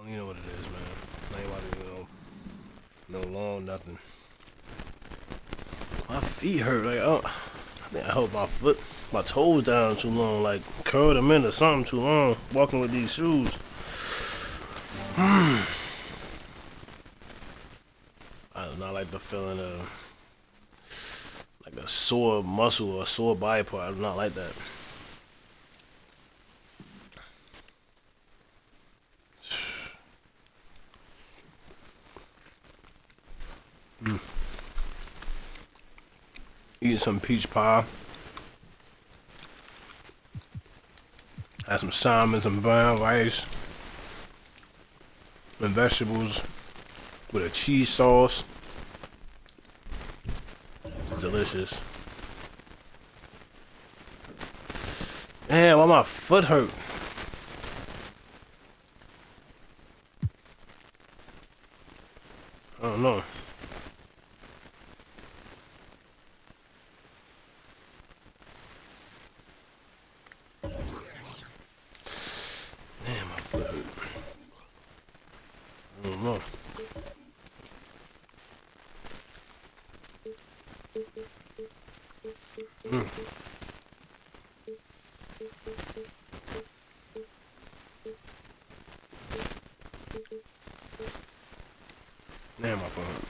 You know what it is, man. I ain't about to, no long, nothing. My feet hurt. Like, oh, I think I held my toes down too long. Like, curled them in or something too long. Walking with these shoes. I do not like the feeling of like a sore muscle or a sore body part. I do not like that. Eating some peach pie. Had some salmon, some brown rice, and vegetables with a cheese sauce. Delicious. Man, why my foot hurt? I don't know. Damn, my foot hurt. I don't know. Damn, my foot hurt.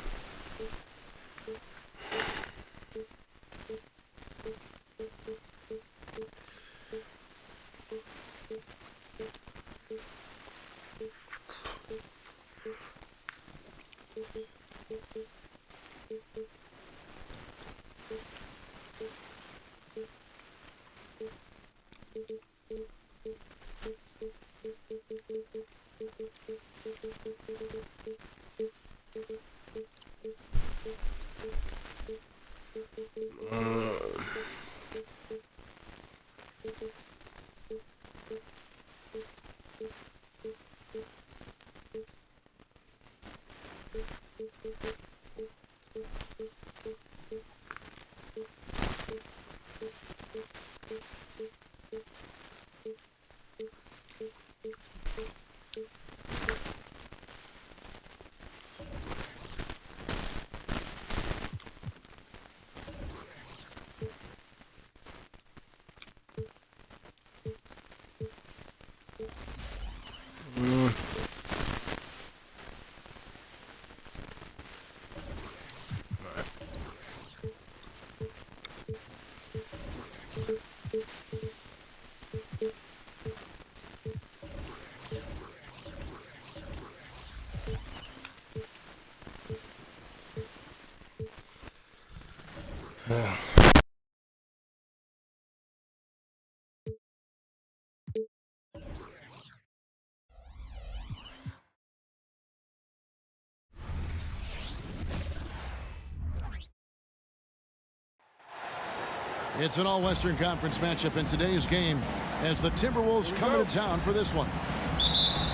It's an all-Western Conference matchup in today's game as the Timberwolves come into town for this one.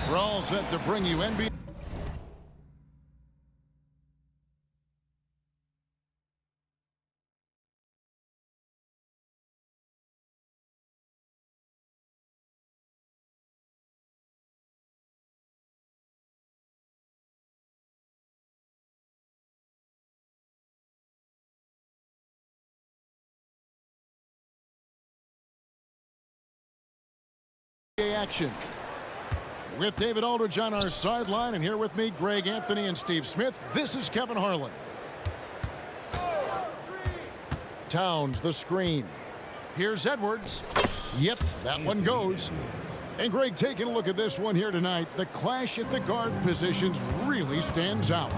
We're all set to bring you NBA. Action with David Aldridge on our sideline, and here with me Greg Anthony and Steve Smith. This is Kevin Harlan. Towns the screen. Here's Edwards. Yep, that one goes. And Greg, taking a look at this one here tonight, the clash at the guard positions really stands out.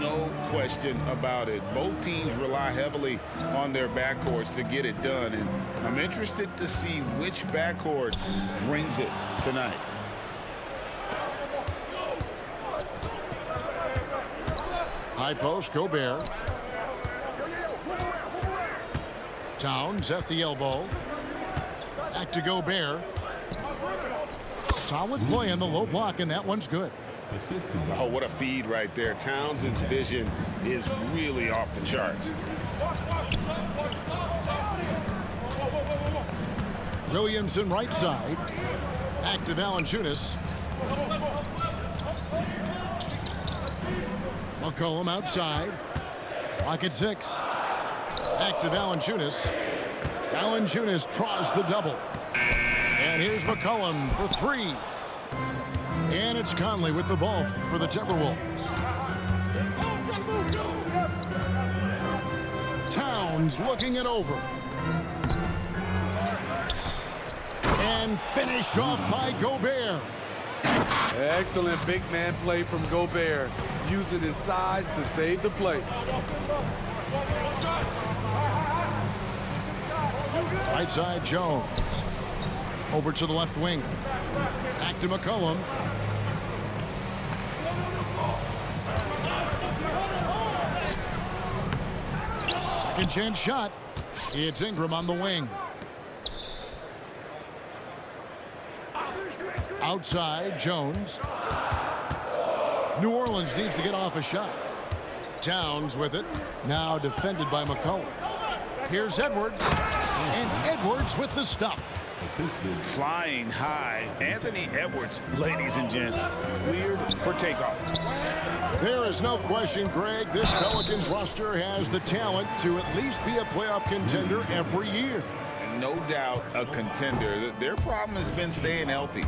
No question about it. Both teams rely heavily on their backcourts to get it done, and I'm interested to see which backcourt brings it tonight. High post, Gobert. Towns at the elbow. Back to Gobert. Solid play on the low block, and that one's good. Oh, what a feed right there. Towns' vision is really off the charts. Williamson right side. Back to Valanciunas. McCollum outside. Clock at 6. Back to Valanciunas. Valanciunas draws the double. And here's McCollum for 3. And it's Conley with the ball for the Timberwolves. Towns looking it over. And finished off by Gobert. Excellent big man play from Gobert, using his size to save the play. Right side, Jones. Over to the left wing. Back to McCollum. Second chance shot. It's Ingram on the wing. Outside, Jones. New Orleans needs to get off a shot. Towns with it. Now defended by McCollum. Here's Edwards. And Edwards with the stuff. Flying high. Anthony Edwards, ladies and gents, cleared for takeoff. There is no question, Greg, this Pelicans roster has the talent to at least be a playoff contender every year. No doubt a contender. Their problem has been staying healthy.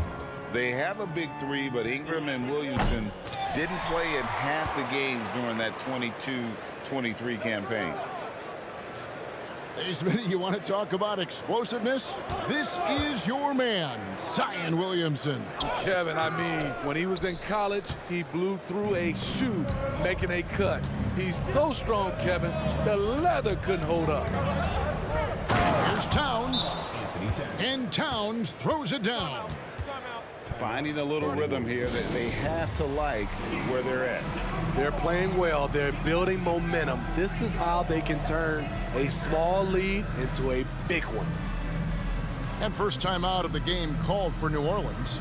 They have a big three, but Ingram and Williamson didn't play in half the games during that 22-23 campaign. Hey, Smitty, you want to talk about explosiveness? This is your man, Zion Williamson. Kevin, I mean, when he was in college, he blew through a shoe making a cut. He's so strong, Kevin, the leather couldn't hold up. Here's Towns. And Towns throws it down. Finding a little rhythm here that they have to like where they're at. They're playing well. They're building momentum. This is how they can turn a small lead into a big one. And first time out of the game called for New Orleans.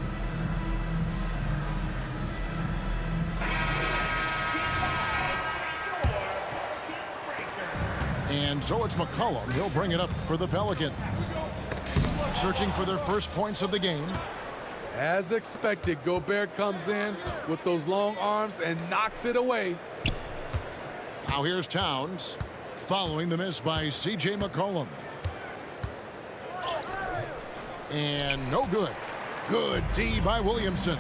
And so it's McCollum. He'll bring it up for the Pelicans. Searching for their first points of the game. As expected, Gobert comes in with those long arms and knocks it away. Now here's Towns, following the miss by C.J. McCollum. And no good. Good D by Williamson.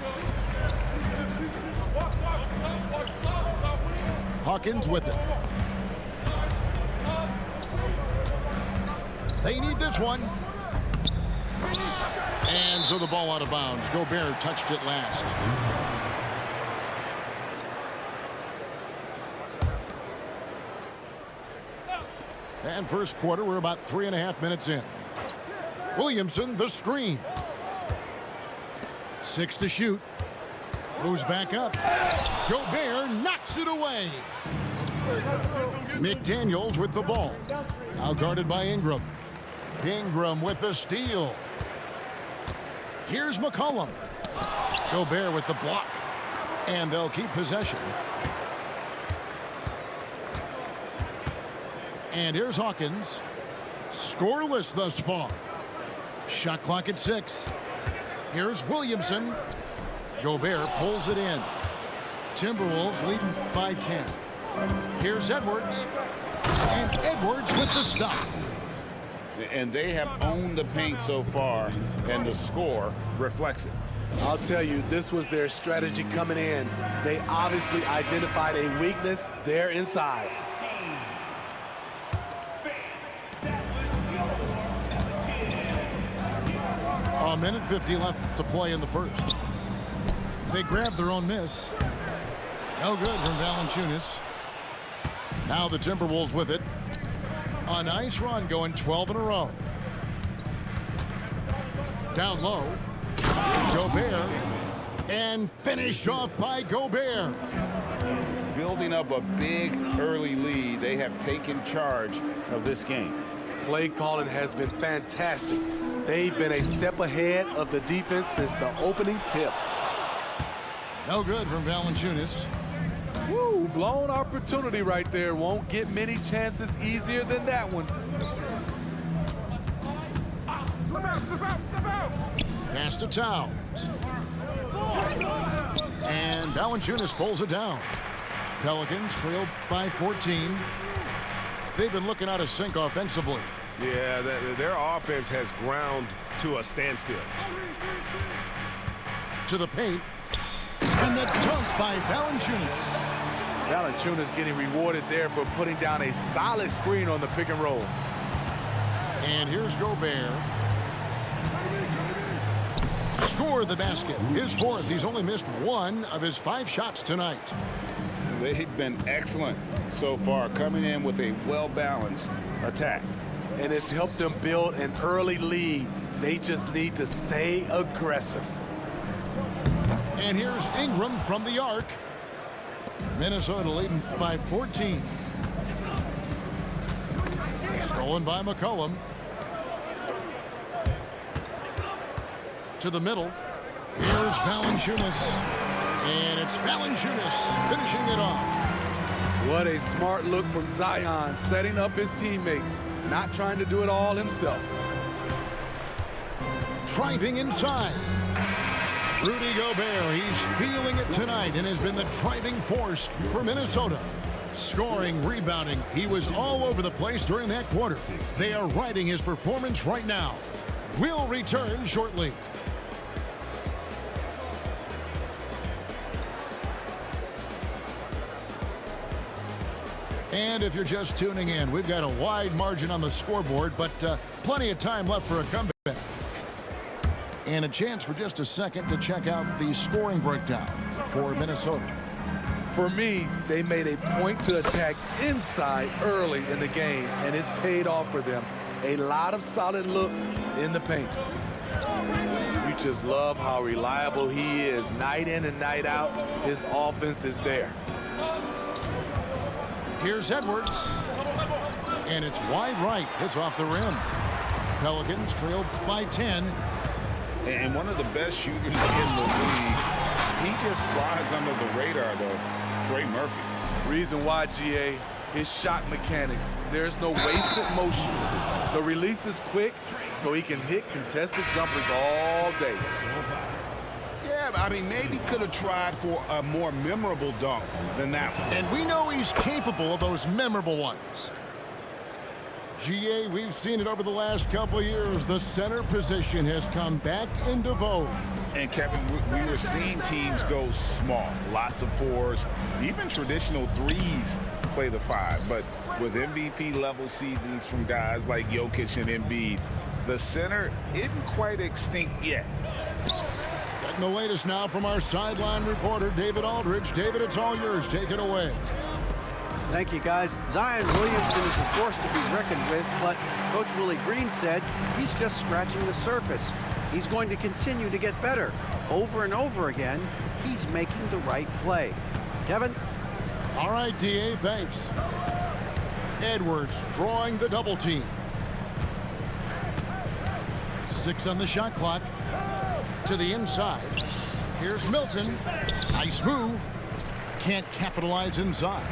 Hawkins with it. They need this one. And so the ball out of bounds. Gobert touched it last. And first quarter, we're about 3.5 minutes in. Williamson, the screen. 6 to shoot. Goes back up. Gobert knocks it away. McDaniels with the ball. Now guarded by Ingram. Ingram with the steal. Here's McCollum. Gobert with the block. And they'll keep possession. And here's Hawkins. Scoreless thus far. Shot clock at 6. Here's Williamson. Gobert pulls it in. Timberwolves leading by 10. Here's Edwards. And Edwards with the stuff. And they have owned the paint so far, and the score reflects it. I'll tell you, this was their strategy coming in. They obviously identified a weakness there inside. A minute 50 left to play in the first. They grabbed their own miss. No good from Valanciunas. Now the Timberwolves with it. A nice run, going 12 in a row. Down low. Here's Gobert. And finished off by Gobert. Building up a big early lead, they have taken charge of this game. Play calling has been fantastic. They've been a step ahead of the defense since the opening tip. No good from Valanciunas. Woo, blown opportunity right there. Won't get many chances easier than that one. Pass to Towns. And Valanciunas pulls it down. Pelicans trailed by 14. They've been looking out of sync offensively. Yeah, their offense has ground to a standstill. To the paint. And the dunk by Valanciunas. Valanciunas getting rewarded there for putting down a solid screen on the pick and roll. And here's Gobert. Score the basket. His fourth. He's only missed one of his 5 shots tonight. They've been excellent so far, coming in with a well-balanced attack. And it's helped them build an early lead. They just need to stay aggressive. And here's Ingram from the arc. Minnesota leading by 14. Stolen by McCollum. To the middle. Here's Valanciunas. And it's Valanciunas finishing it off. What a smart look from Zion, setting up his teammates, not trying to do it all himself. Driving inside. Rudy Gobert, he's feeling it tonight and has been the driving force for Minnesota. Scoring, rebounding, he was all over the place during that quarter. They are riding his performance right now. We'll return shortly. And if you're just tuning in, we've got a wide margin on the scoreboard, but plenty of time left for a comeback. And a chance for just a second to check out the scoring breakdown for Minnesota. For me, they made a point to attack inside early in the game, and it's paid off for them. A lot of solid looks in the paint. You just love how reliable he is night in and night out. His offense is there. Here's Edwards. And it's wide right. It's off the rim. Pelicans trailed by 10. And one of the best shooters in the league. He just flies under the radar, though. Trey Murphy. Reason why, GA, his shot mechanics. There's no wasted motion. The release is quick, so he can hit contested jumpers all day. Yeah, I mean, maybe could have tried for a more memorable dunk than that one. And we know he's capable of those memorable ones. GA, we've seen it over the last couple of years. The center position has come back into vogue. And Kevin, we were seeing teams go small, lots of 4s, even traditional 3s play the 5. But with MVP level seasons from guys like Jokic and Embiid, the center isn't quite extinct yet. Getting the latest now from our sideline reporter, David Aldridge. David, it's all yours. Take it away. Thank you, guys. Zion Williamson is a force to be reckoned with, but Coach Willie Green said he's just scratching the surface. He's going to continue to get better. Over and over again, he's making the right play. Kevin? All right, D.A., thanks. Edwards drawing the double team. 6 on the shot clock. To the inside. Here's Milton. Nice move. Can't capitalize inside.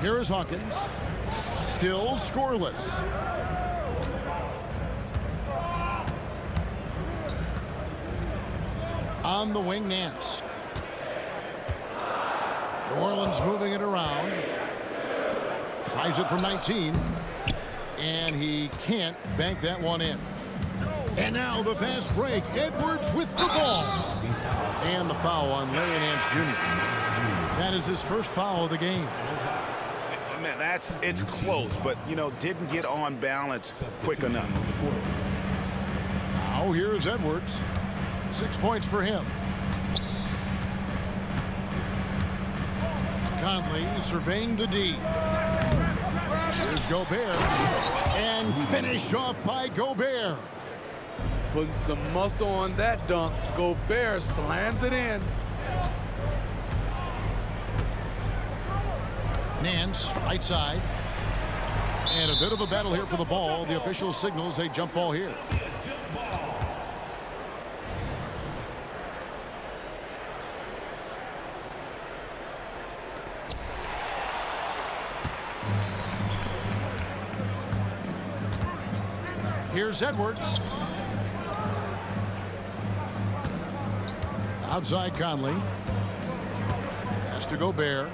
Here is Hawkins. Still scoreless. On the wing, Nance. New Orleans moving it around. Tries it from 19. And he can't bank that one in. And now the fast break. Edwards with the ball. And the foul on Larry Nance Jr. That is his first foul of the game. Man, it's close, but, you know, didn't get on balance quick enough. Now here's Edwards. 6 points for him. Conley surveying the D. Here's Gobert. And finished off by Gobert. Putting some muscle on that dunk. Gobert slams it in. Nance, right side. And a bit of a battle here for the ball. The official signals a jump ball here. Here's Edwards. Outside Conley. Has to Gobert.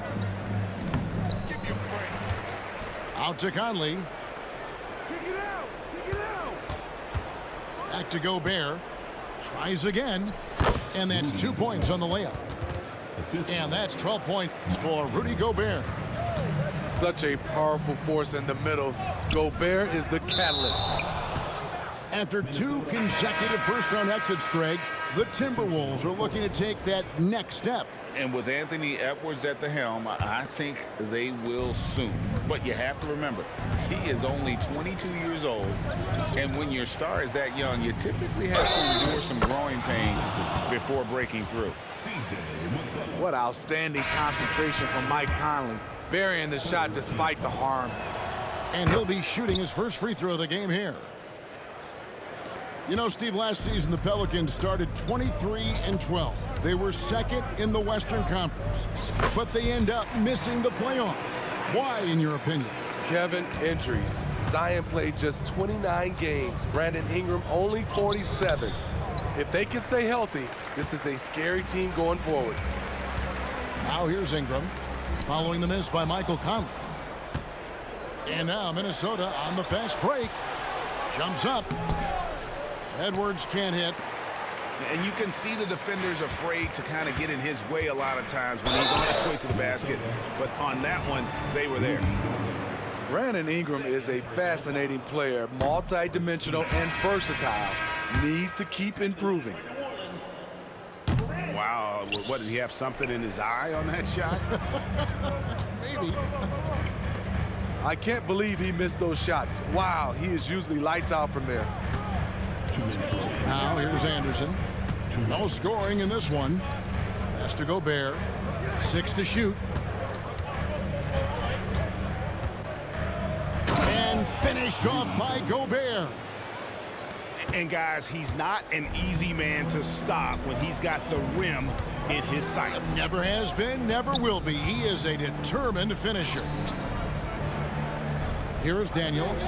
Out to Conley. Back to Gobert. Tries again. And that's 2 points on the layup. And that's 12 points for Rudy Gobert. Such a powerful force in the middle. Gobert is the catalyst. After 2 consecutive first-round exits, Greg, the Timberwolves are looking to take that next step. And with Anthony Edwards at the helm, I think they will soon. But you have to remember, he is only 22 years old. And when your star is that young, you typically have to endure some growing pains before breaking through. What outstanding concentration from Mike Conley, burying the shot despite the harm. And he'll be shooting his first free throw of the game here. You know, Steve, last season the Pelicans started 23-12. They were second in the Western Conference, but they end up missing the playoffs. Why, in your opinion? Kevin, injuries. Zion played just 29 games. Brandon Ingram only 47. If they can stay healthy, this is a scary team going forward. Now here's Ingram, following the miss by Michael Conley. And now Minnesota on the fast break. Jumps up. Edwards can't hit. And you can see the defenders afraid to kind of get in his way a lot of times when he's on his way to the basket. But on that one, they were there. Brandon Ingram is a fascinating player, multi-dimensional and versatile. Needs to keep improving. Wow, what, did he have something in his eye on that shot? Maybe. I can't believe he missed those shots. Wow, he is usually lights out from there. Now here's Anderson. No scoring in this one. Has to Gobert. 6 to shoot. And finished off by Gobert. And guys, he's not an easy man to stop when he's got the rim in his sights. Never has been, never will be. He is a determined finisher. Here is Daniels.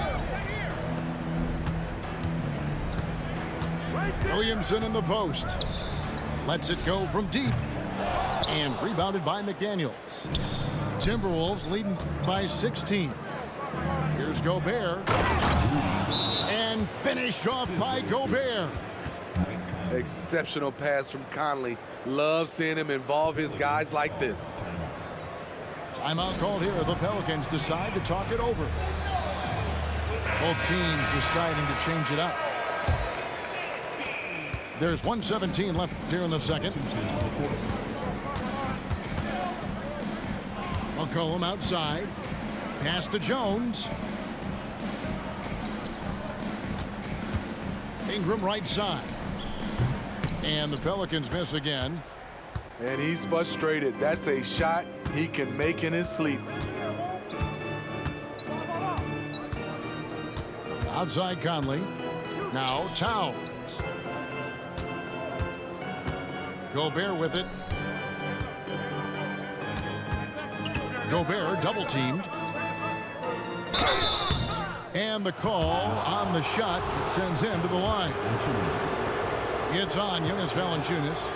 Williamson in the post. Lets it go from deep. And rebounded by McDaniels. Timberwolves leading by 16. Here's Gobert. And finished off by Gobert. Exceptional pass from Conley. Love seeing him involve his guys like this. Timeout called here. The Pelicans decide to talk it over. Both teams deciding to change it up. There's 1:17 left here in the second. McCollum outside. Pass to Jones. Ingram right side. And the Pelicans miss again. And he's frustrated. That's a shot he can make in his sleep. Outside Conley. Now Towns. Gobert with it. Gobert double teamed. And the call on the shot that sends him to the line. It's on Jonas Valanciunas.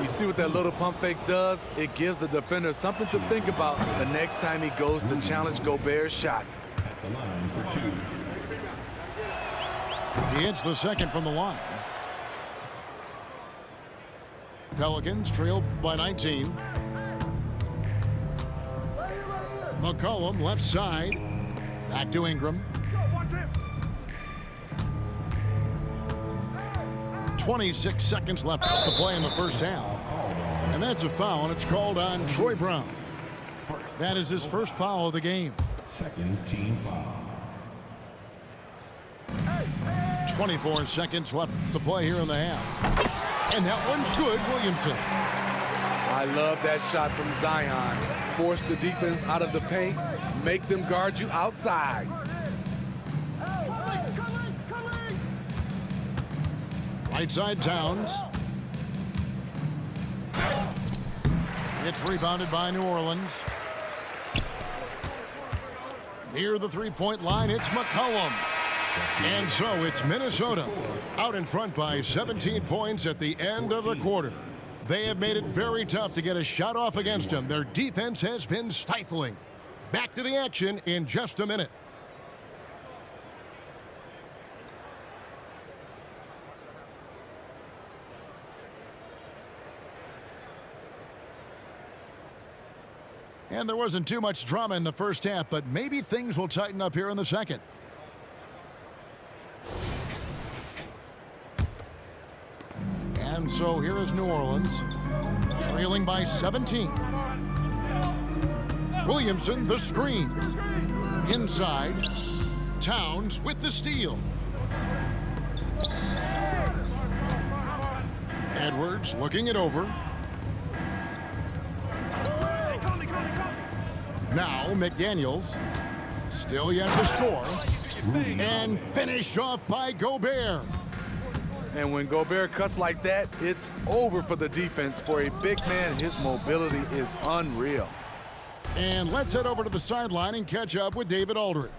You see what that little pump fake does? It gives the defender something to think about the next time he goes to challenge Gobert's shot. He hits the second from the line. Pelicans trailed by 19. McCollum left side. Back to Ingram. 26 seconds left to play in the first half. And that's a foul, and it's called on Troy Brown. That is his first foul of the game. Second team foul. 24 seconds left to play here in the half. And that one's good, Williamson. I love that shot from Zion. Force the defense out of the paint. Make them guard you outside. Right side Towns. It's rebounded by New Orleans. Near the three-point line, it's McCollum. And so it's Minnesota out in front by 17 points at the end of the quarter. They have made it very tough to get a shot off against them. Their defense has been stifling. Back to the action in just a minute. And there wasn't too much drama in the first half, but maybe things will tighten up here in the second. And so here is New Orleans, trailing by 17. Williamson, the screen. Inside, Towns with the steal. Edwards looking it over. Now McDaniels, still yet to score, and finished off by Gobert. And when Gobert cuts like that, it's over for the defense. For a big man, his mobility is unreal. And let's head over to the sideline and catch up with David Aldridge.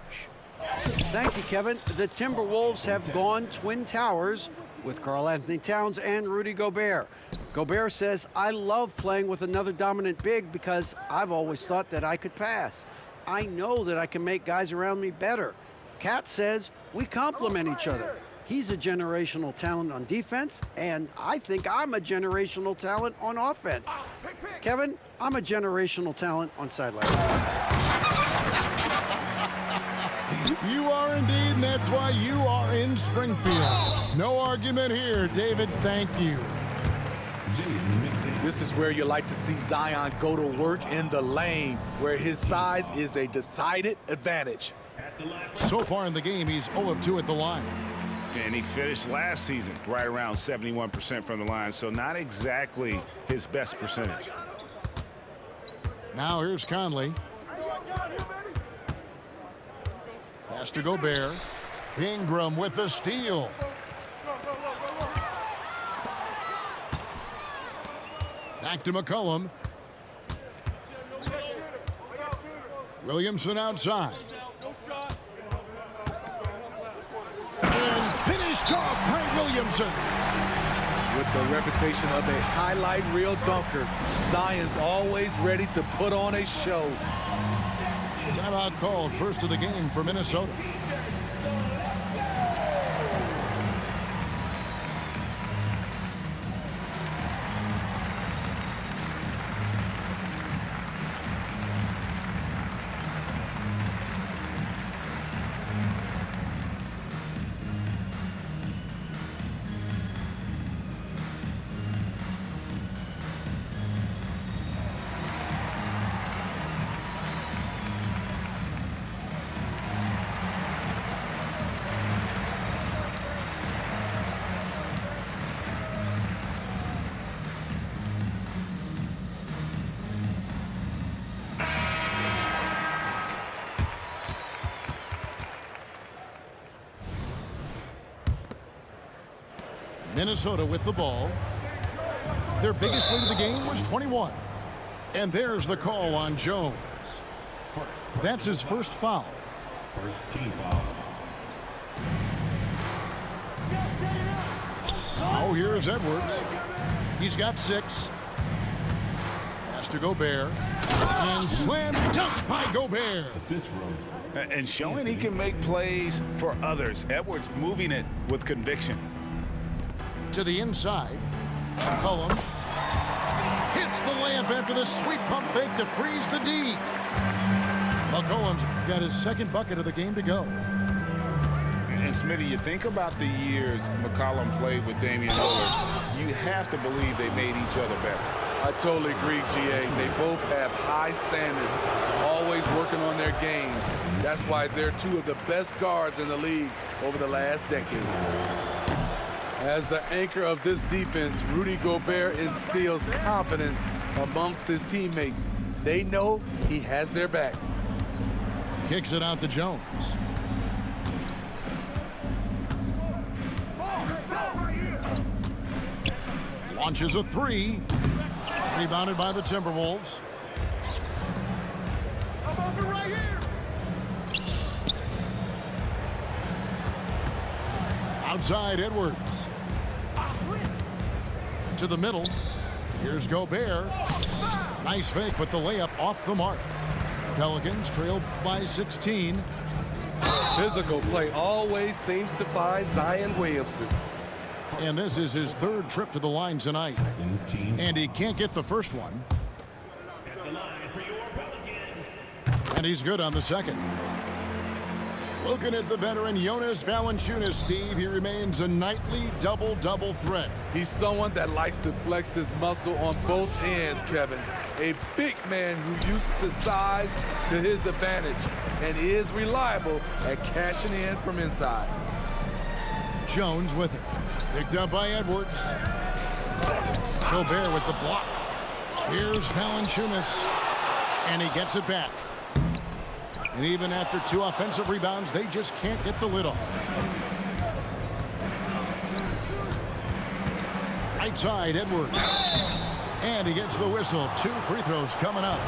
Thank you, Kevin. The Timberwolves have gone Twin Towers with Karl-Anthony Towns and Rudy Gobert. Gobert says, I love playing with another dominant big because I've always thought that I could pass. I know that I can make guys around me better. Cat says, we complement each other. He's a generational talent on defense, and I think I'm a generational talent on offense. Kevin, I'm a generational talent on sideline. You are indeed, and that's why you are in Springfield. No argument here, David. Thank you. This is where you like to see Zion go to work in the lane, where his size is a decided advantage. So far in the game, he's 0 of 2 at the line. And he finished last season right around 71% from the line, so not exactly his best percentage. Now here's Conley. Pass to Gobert. Ingram with the steal. Back to McCollum. Williamson outside. And finished off by Williamson. With the reputation of a highlight reel dunker, Zion's always ready to put on a show. Timeout called, first of the game for Minnesota. Minnesota with the ball. Their biggest lead of the game was 21. And there's the call on Jones. That's his first foul. First team foul. Now here's Edwards. He's got 6. Pass to Gobert. And slam dunk by Gobert. Assist row. And showing he can make plays for others. Edwards moving it with conviction. To the inside. McCollum hits the layup after the sweet pump fake to freeze the D. McCollum's got his second bucket of the game to go. And Smitty, you think about the years McCollum played with Damian Lillard, you have to believe they made each other better. I totally agree, GA. They both have high standards, always working on their games. That's why they're two of the best guards in the league over the last decade. As the anchor of this defense, Rudy Gobert instills confidence amongst his teammates. They know he has their back. Kicks it out to Jones. Launches a 3. Rebounded by the Timberwolves. Outside Edwards. To the middle. Here's Gobert. Nice fake, but the layup off the mark. Pelicans trail by 16. Physical play always seems to find Zion Williamson. And this is his third trip to the line tonight. And he can't get the first one. And he's good on the second. Looking at the veteran Jonas Valanciunas, Steve, he remains a nightly double-double threat. He's someone that likes to flex his muscle on both ends, Kevin. A big man who uses his size to his advantage and is reliable at cashing in from inside. Jones with it. Picked up by Edwards. Gobert with the block. Here's Valanciunas. And he gets it back. And even after 2 offensive rebounds, they just can't get the lid off. Right side, Edwards. And he gets the whistle. 2 free throws coming up.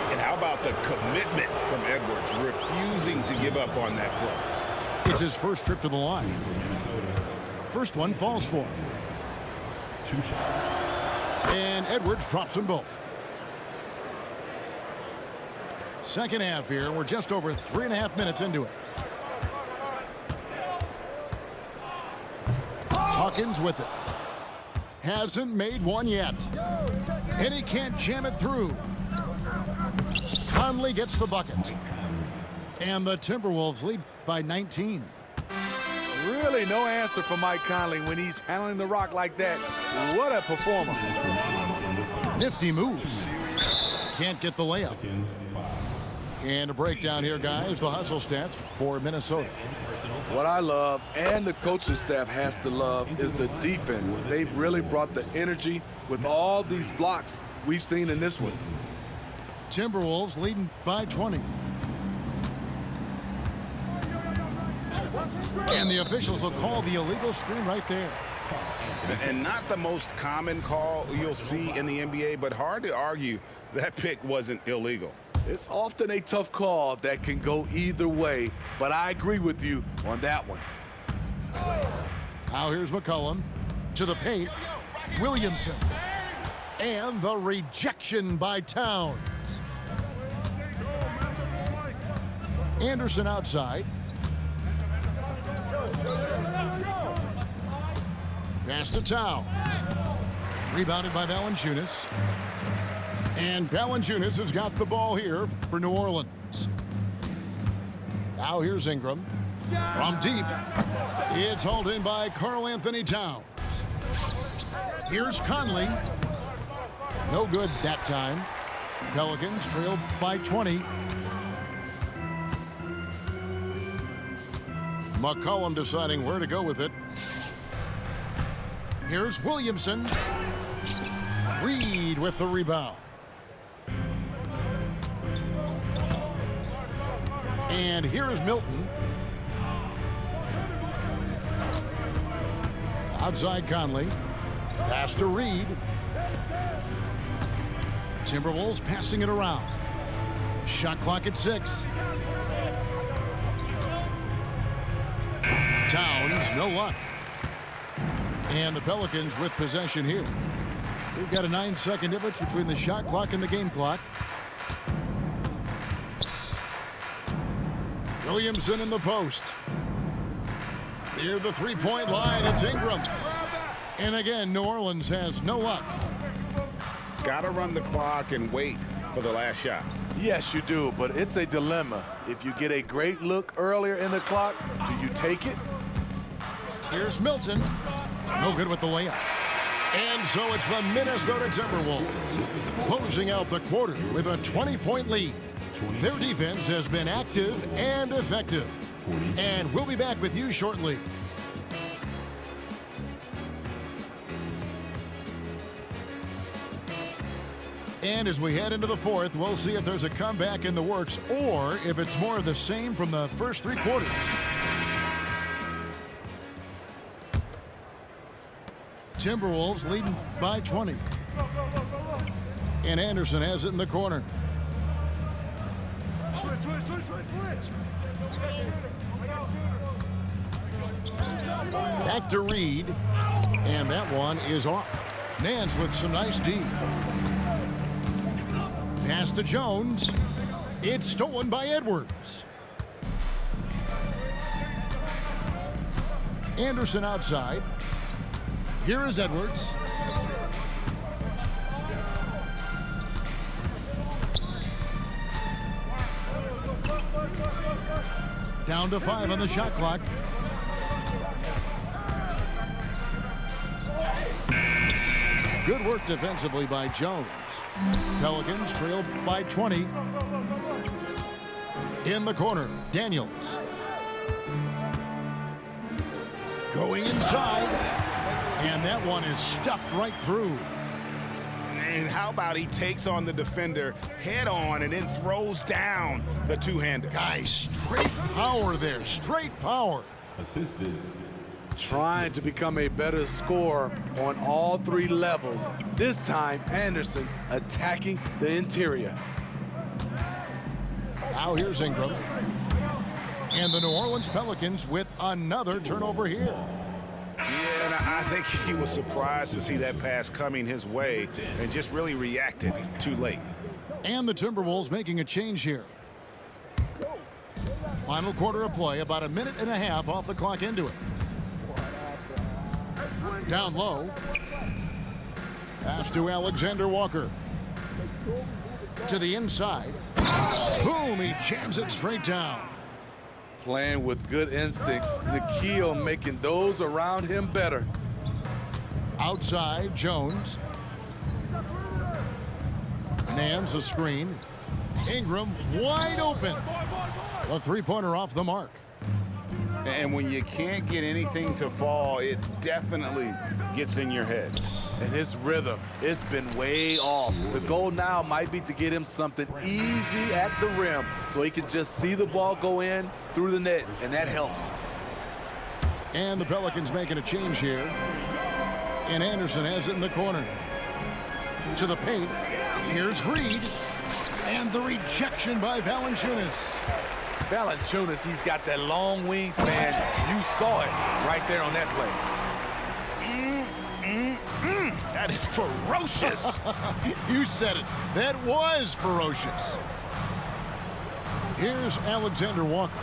And how about the commitment from Edwards, refusing to give up on that play? It's his first trip to the line. First one falls for him. 2 shots. And Edwards drops them both. Second half here. We're just over 3.5 minutes into it. Hawkins with it. Hasn't made one yet. And he can't jam it through. Conley gets the bucket. And the Timberwolves lead by 19. Really no answer for Mike Conley when he's handling the rock like that. What a performer. Nifty moves. Can't get the layup. And a breakdown here, guys. The hustle stats for Minnesota. What I love, and the coaching staff has to love, is the defense. They've really brought the energy with all these blocks we've seen in this one. Timberwolves leading by 20. And the officials will call the illegal screen right there. And not the most common call you'll see in the NBA, but hard to argue that pick wasn't illegal. It's often a tough call that can go either way, but I agree with you on that one. Now here's McCollum to the paint. Williamson. And the rejection by Towns. Anderson outside. Pass to Towns. Rebounded by Valanciunas. And Valanciunas has got the ball here for New Orleans. Now here's Ingram. From deep. It's hauled in by Karl Anthony Towns. Here's Conley. No good that time. Pelicans trail by 20. McCollum deciding where to go with it. Here's Williamson. Reed with the rebound. And here is Milton. Outside Conley. Pass to Reed. Timberwolves passing it around. Shot clock at 6. Towns, no luck. And the Pelicans with possession here. We've got a 9-second difference between the shot clock and the game clock. Williamson in the post. Near the three-point line, it's Ingram. And again, New Orleans has no luck. Got to run the clock and wait for the last shot. Yes, you do, but it's a dilemma. If you get a great look earlier in the clock, do you take it? Here's Milton. No good with the layup. And so it's the Minnesota Timberwolves closing out the quarter with a 20-point lead. Their defense has been active and effective. And we'll be back with you shortly. And as we head into the fourth, we'll see if there's a comeback in the works or if it's more of the same from the first 3 quarters. Timberwolves leading by 20. And Anderson has it in the corner. Back to Reed. And that one is off. Nance with some nice D. Pass to Jones. It's stolen by Edwards. Anderson outside. Here is Edwards. Down to 5 on the shot clock. Good work defensively by Jones. Pelicans trail by 20. In the corner, Daniels. Going inside. And that one is stuffed right through. And how about he takes on the defender head on and then throws down the two-hander. Guys, straight power there. Straight power. Assisted. Trying to become a better scorer on all 3 levels. This time, Anderson attacking the interior. Now here's Ingram. And the New Orleans Pelicans with another turnover here. Yeah, and I think he was surprised to see that pass coming his way and just really reacted too late. And the Timberwolves making a change here. Final quarter of play, about a minute and a half off the clock into it. Down low. Pass to Alexander Walker. To the inside. Boom, he jams it straight down. Playing with good instincts, Nikhil making those around him better. Outside, Jones. Nance a screen. Ingram wide open. A three-pointer off the mark. And when you can't get anything to fall, it definitely gets in your head. And his rhythm, it's been way off. The goal now might be to get him something easy at the rim so he can just see the ball go in through the net, and that helps. And the Pelicans making a change here. And Anderson has it in the corner. To the paint. Here's Reed. And the rejection by Valanciunas. Valanciunas, he's got that long wingspan. You saw it right there on that play. That is ferocious. You said it. That was ferocious. Here's Alexander Walker.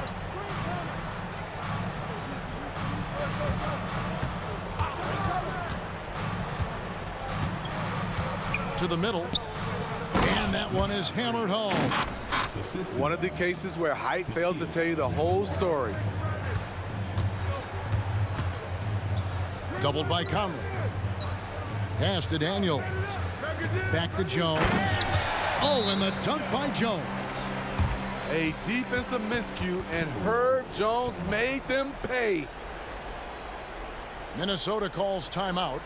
To the middle. And that one is hammered home. One of the cases where height fails to tell you the whole story. Doubled by Conley. Pass to Daniels. Back to Jones. Oh, and the dunk by Jones. A defensive miscue, and Herb Jones made them pay. Minnesota calls timeout.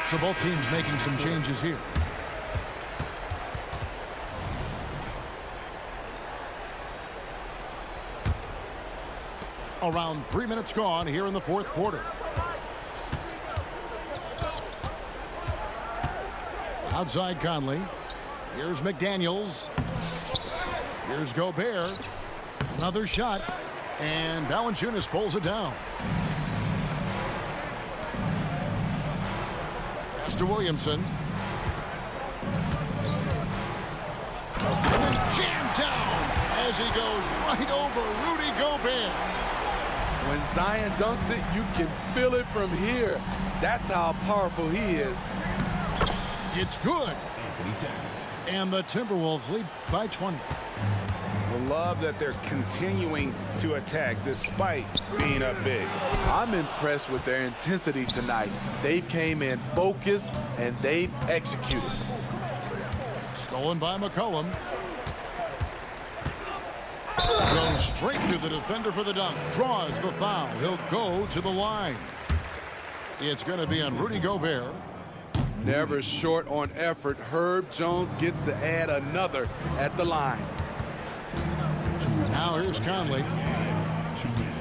So both teams making some changes here. Around 3 minutes gone here in the fourth quarter. Outside Conley. Here's McDaniels. Here's Gobert. Another shot. And Valanciunas pulls it down. Pass to Williamson. And jammed down as he goes right over Rudy Gobert. When Zion dunks it, you can feel it from here. That's how powerful he is. It's good. And the Timberwolves lead by 20. I love that they're continuing to attack despite being up big. I'm impressed with their intensity tonight. They've came in focused and they've executed. Stolen by McCollum. Goes straight through the defender for the dunk. Draws the foul. He'll go to the line. It's going to be on Rudy Gobert. Never short on effort. Herb Jones gets to add another at the line. Now here's Conley. 2 minutes.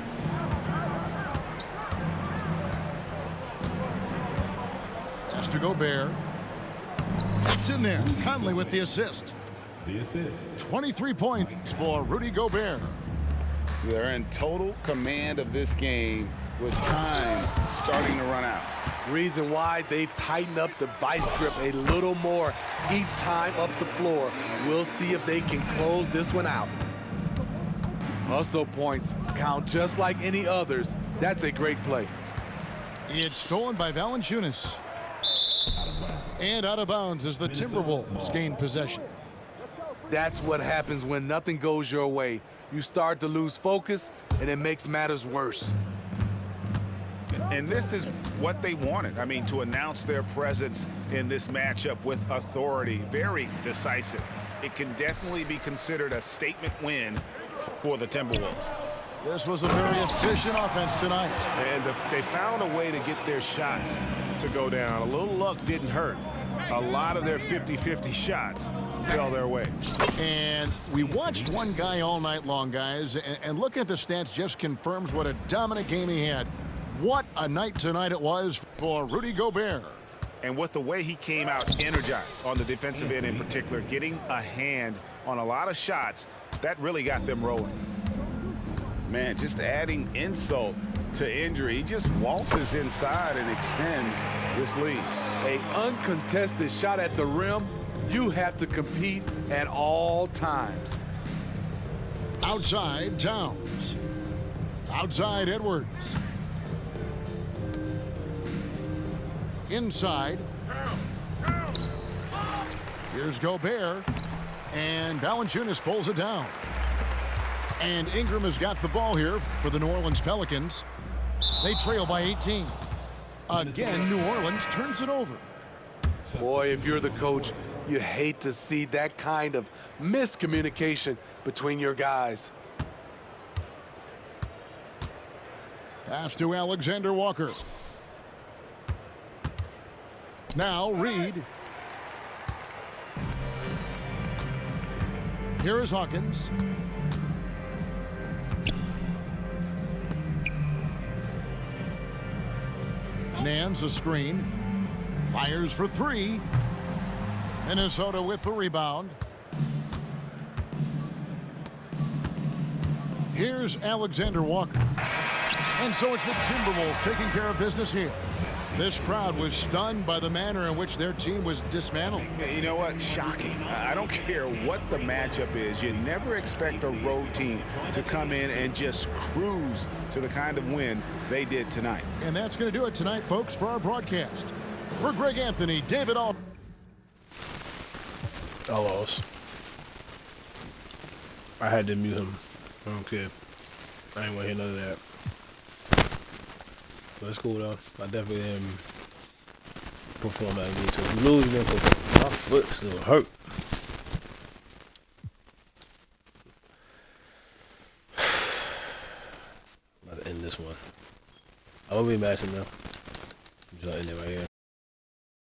Pass to Gobert. It's in there. Conley with the assist. The assist. 23 points for Rudy Gobert. They're in total command of this game with time starting to run out. Reason why they've tightened up the vice grip a little more each time up the floor. We'll see if they can close this one out. Hustle points count just like any others. That's a great play. It's stolen by Valanciunas. And out of bounds as the Timberwolves gain possession. That's what happens when nothing goes your way. You start to lose focus, and it makes matters worse. And this is what they wanted. I mean, to announce their presence in this matchup with authority. Very decisive. It can definitely be considered a statement win for the Timberwolves. This was a very efficient offense tonight. And they found a way to get their shots to go down. A little luck didn't hurt. A lot of their 50-50 shots fell their way. And we watched one guy all night long, guys, and looking at the stats just confirms what a dominant game he had. What a night tonight it was for Rudy Gobert. And with the way he came out energized on the defensive end in particular, getting a hand on a lot of shots, that really got them rolling. Man, just adding insult to injury. He just waltzes inside and extends this lead. An uncontested shot at the rim, you have to compete at all times. Outside, Towns. Outside, Edwards. Inside. Here's Gobert. And Valanciunas pulls it down. And Ingram has got the ball here for the New Orleans Pelicans. They trail by 18. Again, New Orleans turns it over. Boy, if you're the coach, you hate to see that kind of miscommunication between your guys. Pass to Alexander Walker. Now Reed. Here is Hawkins. Nance a screen. Fires for three. Minnesota with the rebound. Here's Alexander Walker. And so it's the Timberwolves taking care of business here. This crowd was stunned by the manner in which their team was dismantled. You know what? Shocking. I don't care what the matchup is. You never expect a road team to come in and just cruise to the kind of win they did tonight. And that's going to do it tonight, folks, for our broadcast. For Greg Anthony, David Alt. I lost. I had to mute him. I don't care. I ain't want to hear none of that. But it's cool though. I definitely didn't perform that good. So if you lose, then perform. My foot still hurt. I'm about to end this one. I won't be matching now. I'm just gonna end it right here.